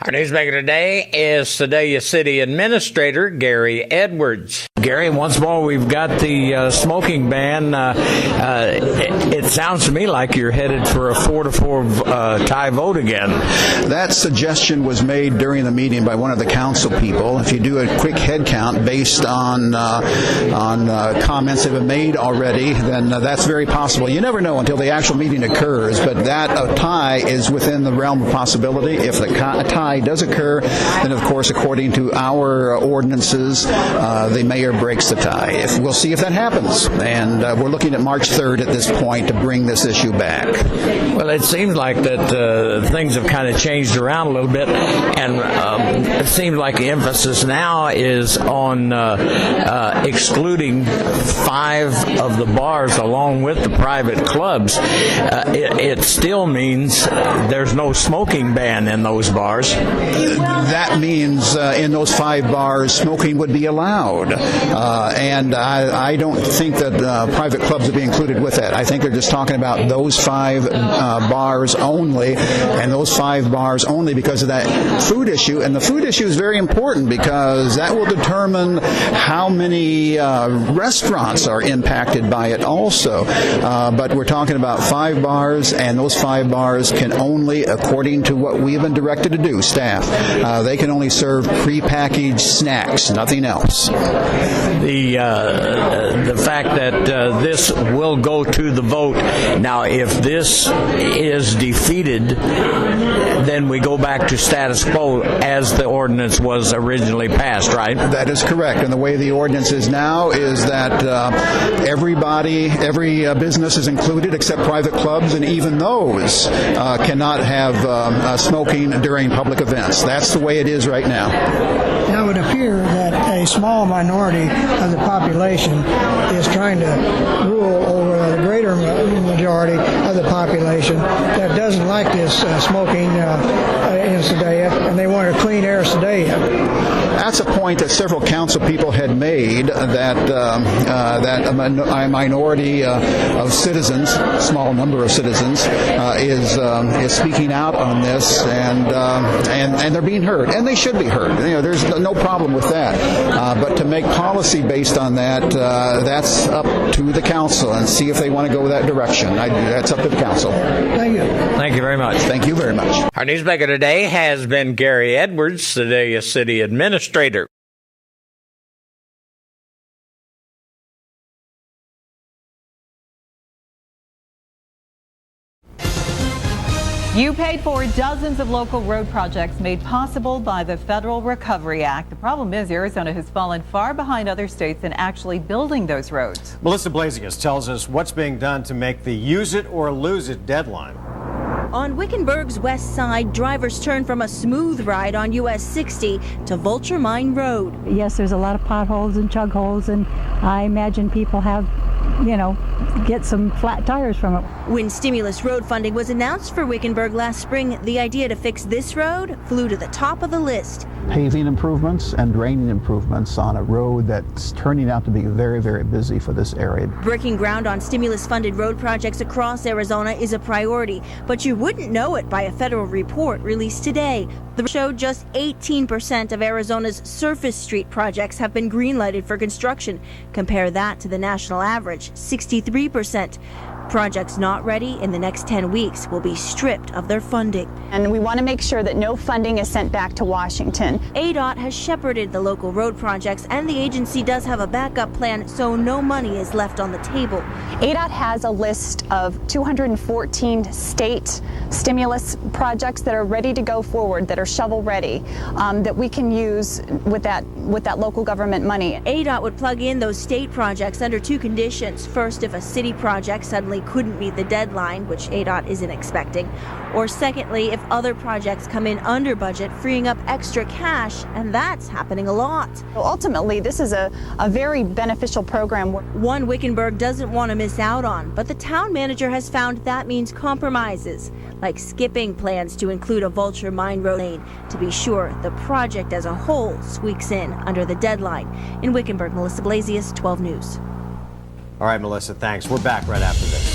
Our newsmaker today is Sedalia City Administrator Gary Edwards. Gary, once more, we've got the smoking ban. It sounds to me like you're headed for a 4-4 tie vote again. That suggestion was made during the meeting by one of the council people. If you do a quick head count based on comments that have been made already, then that's very possible. You never know until the actual meeting occurs, but that tie is within the realm of possibility. If the tie does occur, then of course, according to our ordinances, the mayor breaks the tie. We'll see if that happens, and we're looking at March 3rd at this point to bring this issue back. Well, it seems like that things have kind of changed around a little bit, and it seems like the emphasis now is on excluding 5 of the bars along with the private clubs. It still means there's no smoking ban in those bars. That means in those 5 bars, smoking would be allowed. And I don't think that private clubs would be included with that. I think they're just talking about those 5 bars only, and those 5 bars only because of that food issue. And the food issue is very important because that will determine how many restaurants are impacted by it also. But we're talking about 5 bars, and those 5 bars can only, according to what we have been directed to do, staff, they can only serve prepackaged snacks, nothing else. The fact that this will go to the vote. Now, if this is defeated, then we go back to status quo as the ordinance was originally passed, right? That is correct. And the way the ordinance is now is that every business is included except private clubs, and even those cannot have smoking during public events. That's the way it is right now. Now, it would appear that a small minority of the population is trying to rule over the greater majority of the population that doesn't like this smoking in Sedalia, and they want a clean air Sedalia. That's a point that several council people had made, that a minority of citizens, small number of citizens, is speaking out on this, and they're being heard, and they should be heard. There's no problem with that. But to make policy based on that, that's up to the council, and see if they want to go that direction. That's up to the council. Thank you. Thank you very much. Thank you very much. Our newsmaker today has been Gary Edwards, Sedalia City Administrator. You paid for dozens of local road projects made possible by the Federal Recovery Act. The problem is Arizona has fallen far behind other states in actually building those roads. Melissa Blasius tells us what's being done to make the use it or lose it deadline. On Wickenburg's west side, drivers turn from a smooth ride on US 60 to Vulture Mine Road. Yes, there's a lot of potholes and chug holes, and I imagine people have, get some flat tires from it. When stimulus road funding was announced for Wickenburg last spring, the idea to fix this road flew to the top of the list. Paving improvements and draining improvements on a road that's turning out to be very, very busy for this area. Breaking ground on stimulus-funded road projects across Arizona is a priority, but you wouldn't know it by a federal report released today. The showed just 18% of Arizona's surface street projects have been greenlighted for construction. Compare that to the national average, 63%. Projects not ready in the next 10 weeks will be stripped of their funding. And we want to make sure that no funding is sent back to Washington. ADOT has shepherded the local road projects, and the agency does have a backup plan so no money is left on the table. ADOT has a list of 214 state stimulus projects that are ready to go forward, that are shovel ready, that we can use with that local government money. ADOT would plug in those state projects under 2 conditions. First, if a city project suddenly couldn't meet the deadline, which ADOT isn't expecting, or secondly, if other projects come in under budget, freeing up extra cash, and that's happening a lot. Ultimately, this is a very beneficial program. One Wickenburg doesn't want to miss out on, but the town manager has found that means compromises, like skipping plans to include a Vulture Mine Road lane to be sure the project as a whole squeaks in under the deadline. In Wickenburg, Melissa Blasius, 12 News. All right, Melissa, thanks. We're back right after this.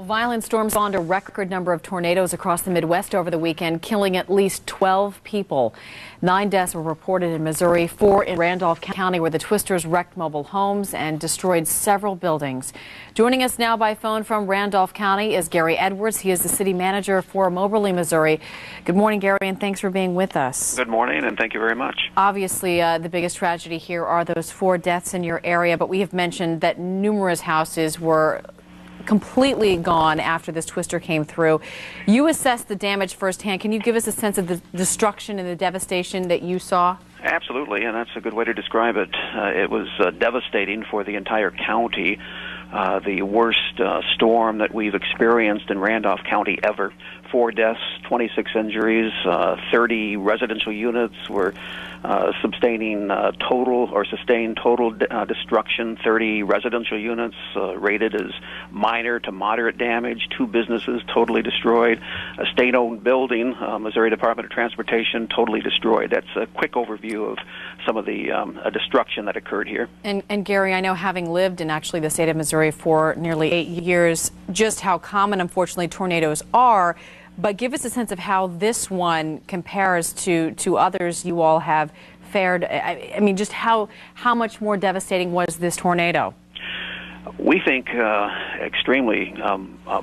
Violent storms spawned a record number of tornadoes across the Midwest over the weekend, killing at least 12 people. 9 deaths were reported in Missouri, 4 in Randolph County, where the twisters wrecked mobile homes and destroyed several buildings. Joining us now by phone from Randolph County is Gary Edwards. He is the city manager for Moberly, Missouri. Good morning, Gary, and thanks for being with us. Good morning, and thank you very much. Obviously, the biggest tragedy here are those 4 deaths in your area, but we have mentioned that numerous houses were completely gone after this twister came through. You assessed the damage firsthand. Can you give us a sense of the destruction and the devastation that you saw? Absolutely, and that's a good way to describe it. It was devastating for the entire county. The worst storm that we've experienced in Randolph County ever. 4 deaths, 26 injuries, 30 residential units were sustained total destruction. 30 residential units rated as minor to moderate damage. 2 businesses totally destroyed. A state-owned building, Missouri Department of Transportation, totally destroyed. That's a quick overview of some of the destruction that occurred here. And Gary, I know, having lived in actually the state of Missouri for nearly 8 years, just how common, unfortunately, tornadoes are. But give us a sense of how this one compares to others you all have fared. I mean, just how much more devastating was this tornado? We think extremely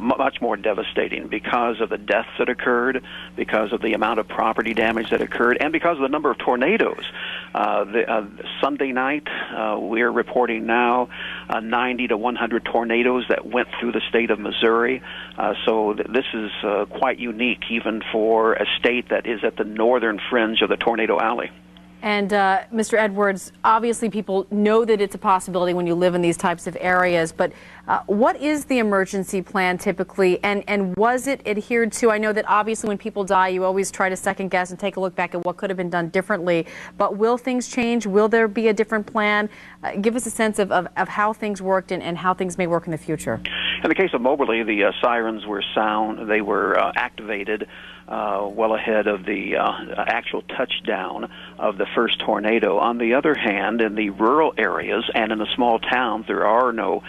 much more devastating because of the deaths that occurred, because of the amount of property damage that occurred, and because of the number of tornadoes. Sunday night, we're reporting now 90 to 100 tornadoes that went through the state of Missouri. So this is quite unique, even for a state that is at the northern fringe of the tornado alley. And Mr. Edwards, obviously people know that it's a possibility when you live in these types of areas, but what is the emergency plan typically, and was it adhered to? I know that obviously when people die, you always try to second guess and take a look back at what could have been done differently, but will things change? Will there be a different plan? Give us a sense of how things worked and how things may work in the future. In the case of Moberly, the sirens were sound. They were activated well ahead of the actual touchdown of the first tornado. On the other hand, in the rural areas and in the small towns, there are no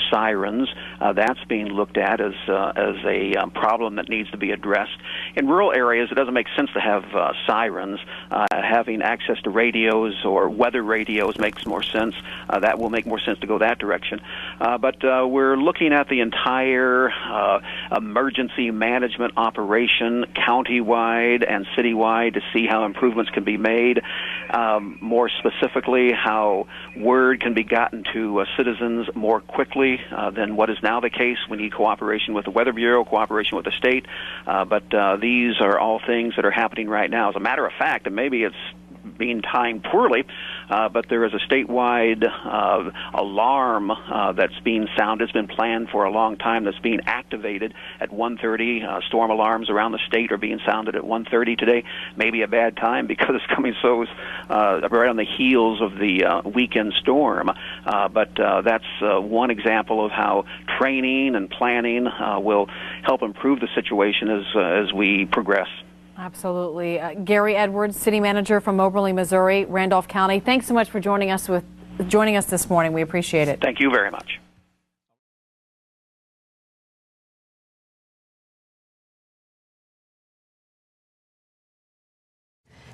sirens. That's being looked at as a problem that needs to be addressed. In rural areas, it doesn't make sense to have sirens. Having access to radios or weather radios makes more sense. That will make more sense to go that direction. But we're looking at the entire emergency management operation, countywide and citywide, to see how improvements can be made. More specifically, how word can be gotten to citizens more quickly than what is now the case. We need cooperation with the Weather Bureau, cooperation with the state, but these are all things that are happening right now. As a matter of fact, and maybe it's being timed poorly, but there is a statewide alarm that's being sounded. It's been planned for a long time, that's being activated at 1:30. Storm alarms around the state are being sounded at 1:30 today. Maybe a bad time because it's coming so right on the heels of the weekend storm. But that's one example of how training and planning will help improve the situation as we progress. Absolutely. Gary Edwards, City Manager from Moberly, Missouri, Randolph County. Thanks so much for joining us this morning. We appreciate it. Thank you very much.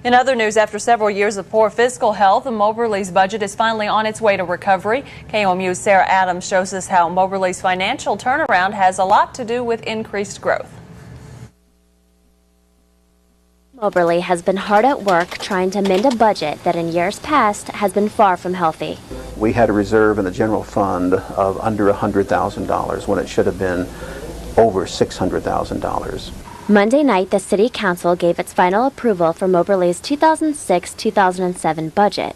In other news, after several years of poor fiscal health, Moberly's budget is finally on its way to recovery. KOMU's Sarah Adams shows us how Moberly's financial turnaround has a lot to do with increased growth. Moberly has been hard at work trying to mend a budget that in years past has been far from healthy. We had a reserve in the general fund of under $100,000 when it should have been over $600,000. Monday night, the City Council gave its final approval for Moberly's 2006-2007 budget.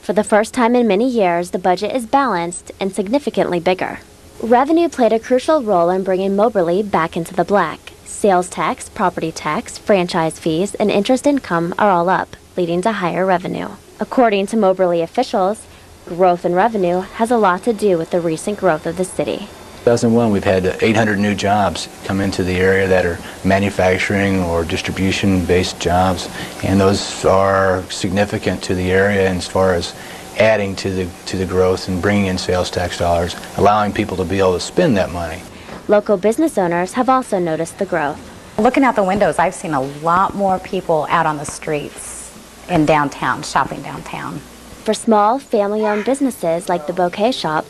For the first time in many years, the budget is balanced and significantly bigger. Revenue played a crucial role in bringing Moberly back into the black. Sales tax, property tax, franchise fees, and interest income are all up, leading to higher revenue. According to Moberly officials, growth in revenue has a lot to do with the recent growth of the city. 2001, we've had 800 new jobs come into the area that are manufacturing or distribution-based jobs, and those are significant to the area as far as adding to the growth and bringing in sales tax dollars, allowing people to be able to spend that money. Local business owners have also noticed the growth. Looking out the windows, I've seen a lot more people out on the streets in downtown, shopping downtown. For small, family-owned businesses like the Bouquet Shop,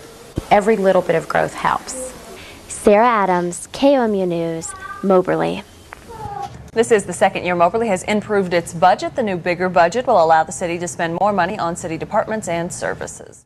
every little bit of growth helps. Sarah Adams, KOMU News, Moberly. This is the second year Moberly has improved its budget. The new bigger budget will allow the city to spend more money on city departments and services.